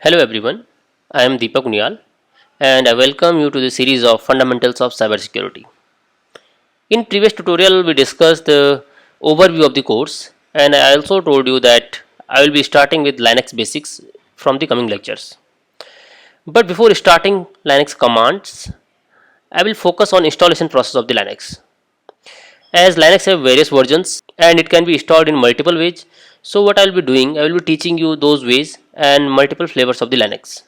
Hello everyone, I am Deepak Unial and I welcome you to the series of Fundamentals of Cybersecurity. In previous tutorial we discussed the overview of the course and I also told you that I will be starting with Linux basics from the coming lectures. But before starting Linux commands, I will focus on installation process of the Linux. As Linux have various versions and it can be installed in multiple ways, so what I will be doing, I will be teaching you those ways and multiple flavors of the Linux.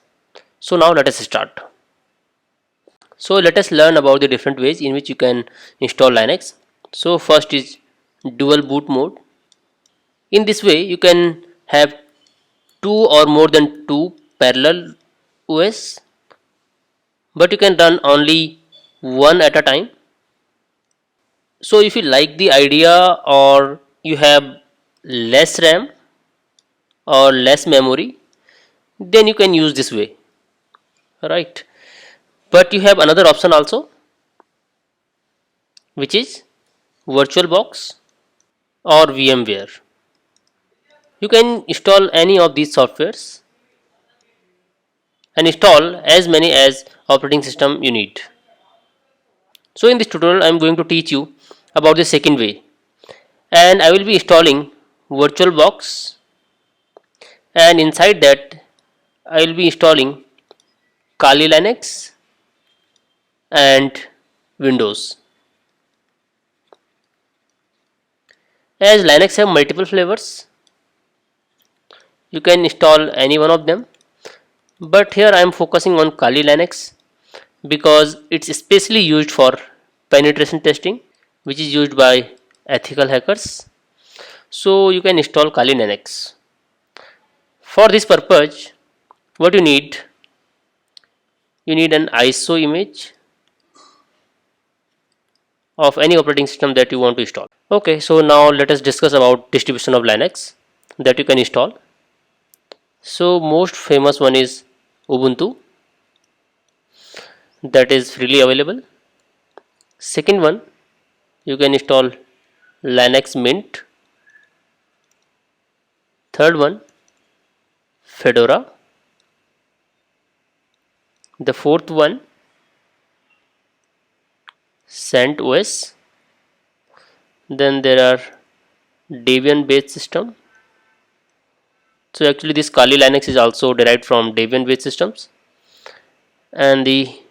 So now let us start. So let us learn about the different ways in which you can install Linux. So first is dual boot mode. In this way you can have two or more than two parallel OS, but you can run only one at a time. So if you like the idea or you have less RAM or less memory, then you can use this way, right? But you have another option also, which is VirtualBox or VMware. You can install any of these softwares and install as many as operating system you need. So in this tutorial I am going to teach you about the second way, and I will be installing VirtualBox, and inside that I will be installing Kali Linux and Windows. As Linux have multiple flavors, you can install any one of them, but here I am focusing on Kali Linux because it's especially used for penetration testing, which is used by ethical hackers. So you can install Kali Linux. For this purpose, what you need an ISO image of any operating system that you want to install. Okay, so now let us discuss about distribution of Linux that you can install. So most famous one is Ubuntu, that is freely available. Second one, you can install Linux Mint. Third one, Fedora. The fourth one, CentOS. Then there are Debian based system. So actually this Kali Linux is also derived from Debian based systems. And the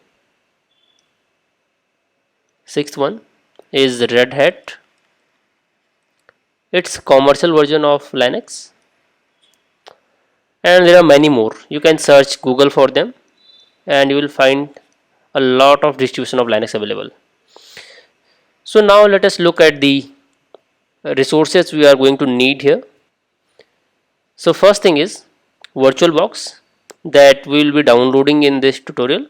sixth one is Red Hat. It's commercial version of Linux. And there are many more. You can search Google for them and you will find a lot of distribution of Linux available. So now let us look at the resources we are going to need here. So first thing is VirtualBox that we will be downloading in this tutorial.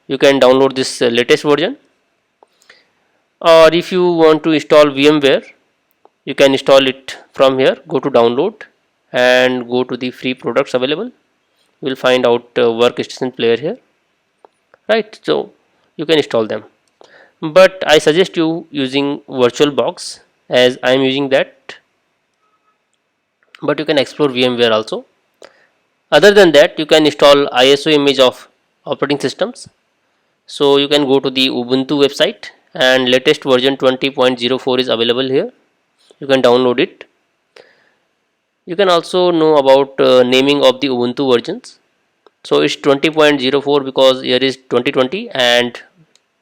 You can download this latest version, or if you want to install VMware, you can install it from here. Go to download and go to the free products available. You will find out workstation player here, right? So you can install them, but I suggest you using VirtualBox as I am using that, but you can explore VMware also. Other than that, you can install ISO image of operating systems. So you can go to the Ubuntu website and latest version 20.04 is available here. You can download it. You can also know about naming of the Ubuntu versions. So it's 20.04 because here is 2020 and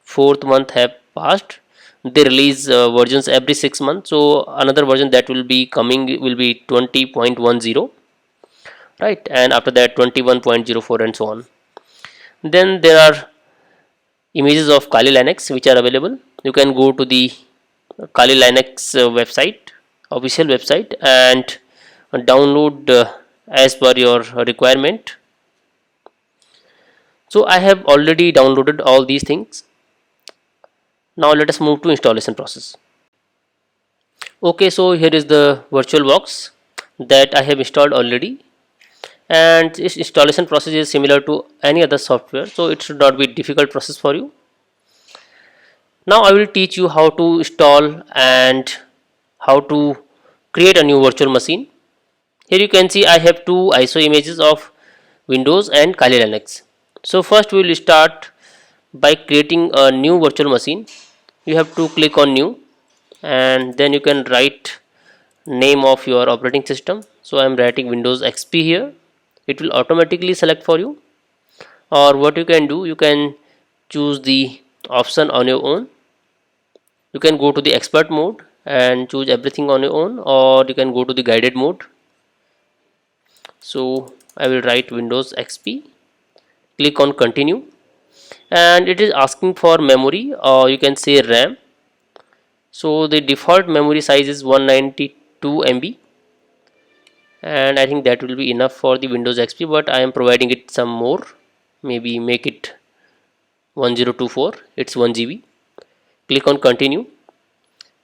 fourth month have passed. They release versions every 6 months, so another version that will be coming will be 20.10, right? And after that 21.04 and so on. Then there are images of Kali Linux which are available. You can go to the Kali Linux website, official website, and download as per your requirement. So I have already downloaded all these things. Now let us move to installation process. Okay, so here is the VirtualBox that I have installed already, and its installation process is similar to any other software, so it should not be difficult process for you. Now I will teach you how to install and how to create a new virtual machine. Here you can see I have two ISO images of Windows and Kali Linux. So first we will start by creating a new virtual machine. You have to click on new, and then you can write name of your operating system. So I am writing Windows XP here. It will automatically select for you, or what you can do, you can choose the option on your own. You can go to the expert mode and choose everything on your own, or you can go to the guided mode. So I will write Windows XP, click on continue, and it is asking for memory, or you can say RAM. So the default memory size is 192 MB, and I think that will be enough for the Windows XP, but I am providing it some more, maybe make it 1024, it's 1 GB. Click on continue.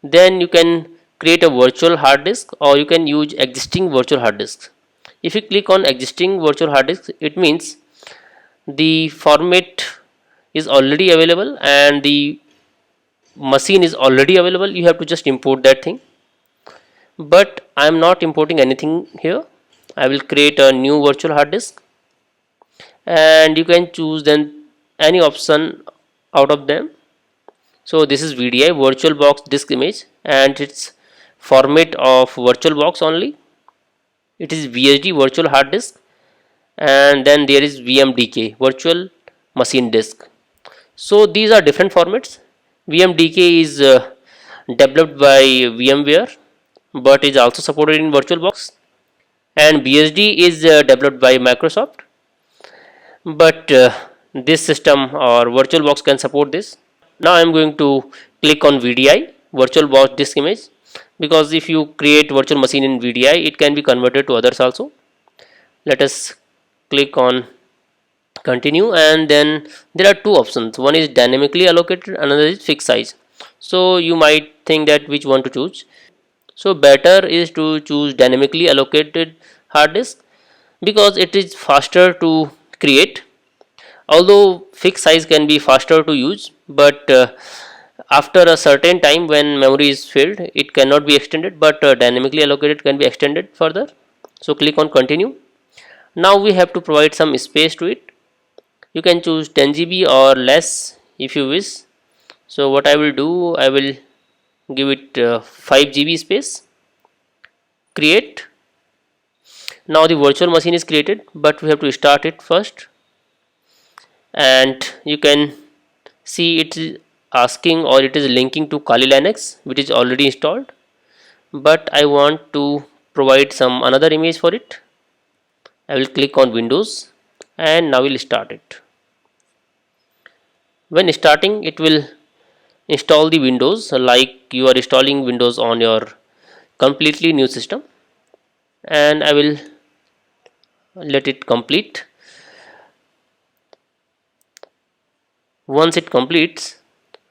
Then you can create a virtual hard disk, or you can use existing virtual hard disk. If you click on existing virtual hard disk, it means the format is already available and the machine is already available. You have to just import that thing, but I am not importing anything here. I will create a new virtual hard disk, and you can choose then any option out of them. So this is VDI, VirtualBox disk image, and its format of VirtualBox only. It is VHD, virtual hard disk, and then there is VMDK, virtual machine disk. So these are different formats. VMDK is developed by VMware, but is also supported in VirtualBox, and BSD is developed by Microsoft, but this system or VirtualBox can support this. Now I am going to click on VDI, VirtualBox disk image, because if you create virtual machine in VDI, it can be converted to others also. Let us click on continue, and then there are two options. One is dynamically allocated, another is fixed size. So you might think that which one to choose. So better is to choose dynamically allocated hard disk, because it is faster to create, although fixed size can be faster to use, but after a certain time when memory is filled, it cannot be extended, but dynamically allocated can be extended further. So click on continue. Now we have to provide some space to it. You can choose 10 GB or less if you wish. So what I will do, I will give it 5 GB space. Create. Now the virtual machine is created, but we have to start it first, and you can see it is asking, or it is linking to Kali Linux, which is already installed, but I want to provide some another image for it. I will click on Windows, and now we'll start it. When starting, it will install the Windows like you are installing Windows on your completely new system, and I will let it complete. Once it completes,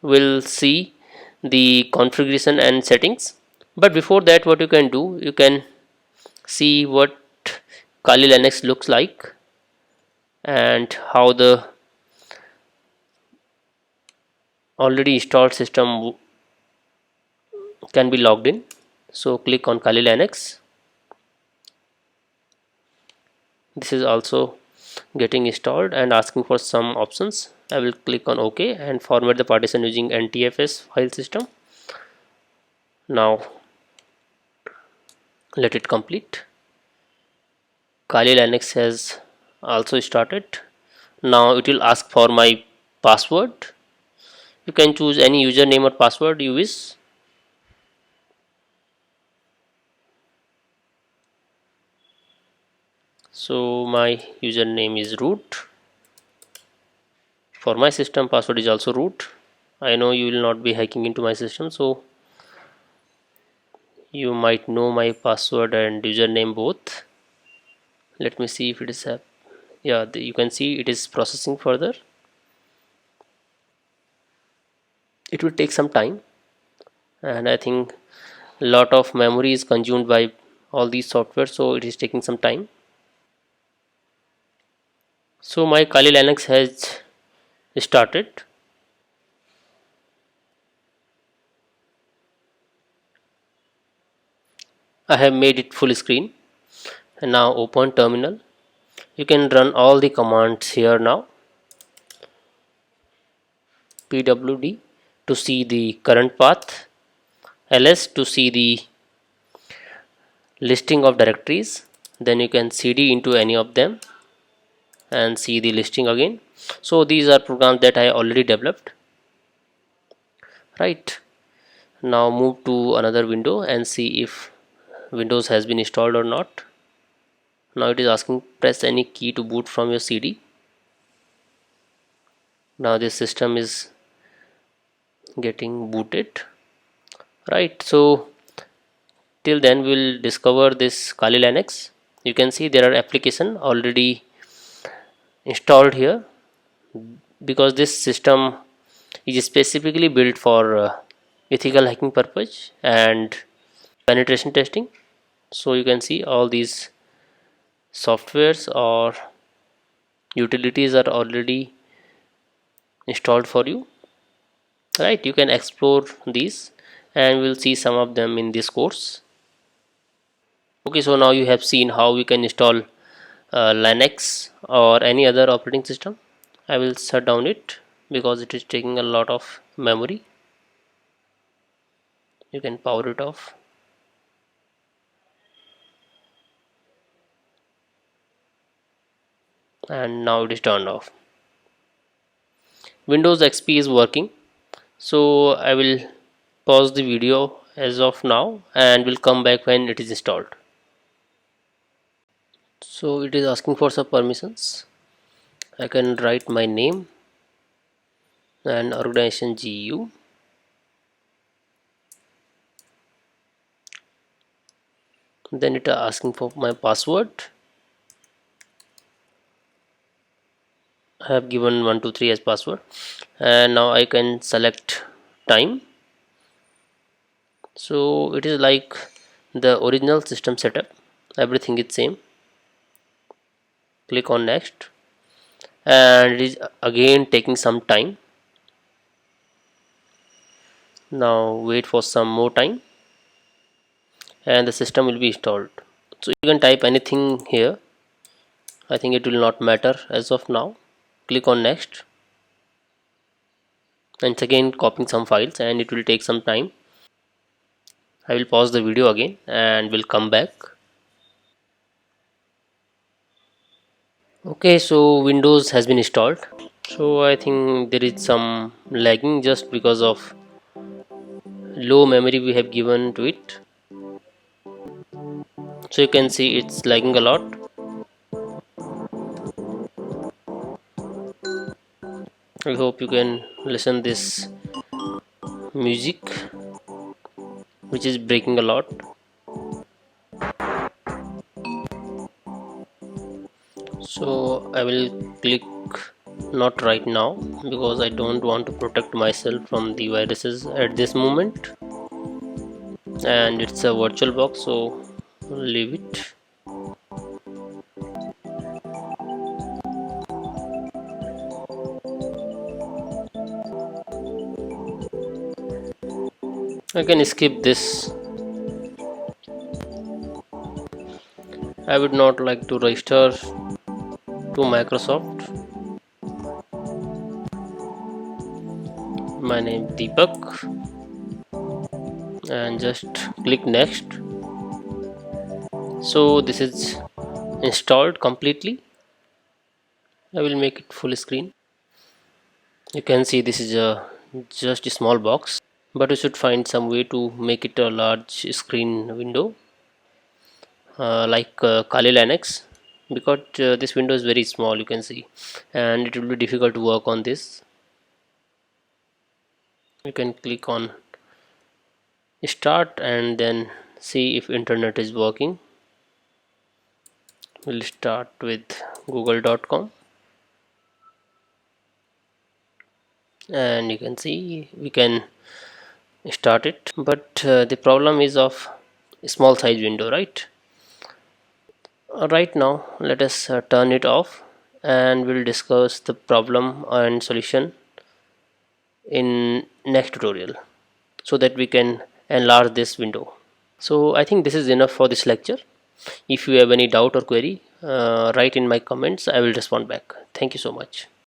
we'll see the configuration and settings, but before that, what you can do, you can see what Kali Linux looks like and how the already installed system can be logged in. So click on Kali Linux. This is also getting installed and asking for some options. I will click on OK and format the partition using NTFS file system. Now let it complete. Kali Linux has also started. Now it will ask for my password. You can choose any username or password you wish. So my username is root. For my system, password is also root. I know you will not be hacking into my system, so you might know my password and username both. Let me see if it is yeah, you can see it is processing further. It will take some time, and I think a lot of memory is consumed by all these software, so it is taking some time. So my Kali Linux has started. I have made it full screen, and now open terminal You can run all the commands here now. pwd to see the current path, ls to see the listing of directories, then you can cd into any of them and see the listing again. So these are programs that I already developed, right? Now move to another window and see if Windows has been installed or not. Now it is asking press any key to boot from your CD. Now this system is getting booted, right? So till then we'll discover this Kali Linux. You can see there are application already installed here, because this system is specifically built for ethical hacking purpose and penetration testing. So you can see all these softwares or utilities are already installed for you, right? You can explore these and we'll see some of them in this course. Okay, so now you have seen how we can install Linux or any other operating system. I will shut down it because it is taking a lot of memory. You can power it off. And now it is turned off. Windows XP is working, so I will pause the video as of now and will come back when it is installed. So it is asking for some permissions. I can write my name and organization GU. Then it is asking for my password. I have given 123 as password, and now I can select time. So it is like the original system setup, everything is same. Click on next, and it is again taking some time. Now wait for some more time and the system will be installed. So you can type anything here. I think it will not matter as of now. Click on next, and it's again copying some files and it will take some time. I will pause the video again and will come back. Okay, so Windows has been installed. So I think there is some lagging just because of low memory we have given to it. So you can see it's lagging a lot. I hope you can listen this music, which is breaking a lot. So I will click not right now because I don't want to protect myself from the viruses at this moment, and it's a virtual box, so leave it. I can skip this. I would not like to register to Microsoft. My name Deepak, and just click next. So this is installed completely. I will make it full screen. You can see this is a just a small box, but you should find some way to make it a large screen window, like Kali Linux, because this window is very small, you can see, and it will be difficult to work on this. You can click on start and then see if internet is working. We'll start with google.com, and you can see we can start it, but the problem is of small size window, right? Right now let us turn it off and we'll discuss the problem and solution in next tutorial so that we can enlarge this window. So I think this is enough for this lecture. If you have any doubt or query, write in my comments. I will respond back. Thank you so much.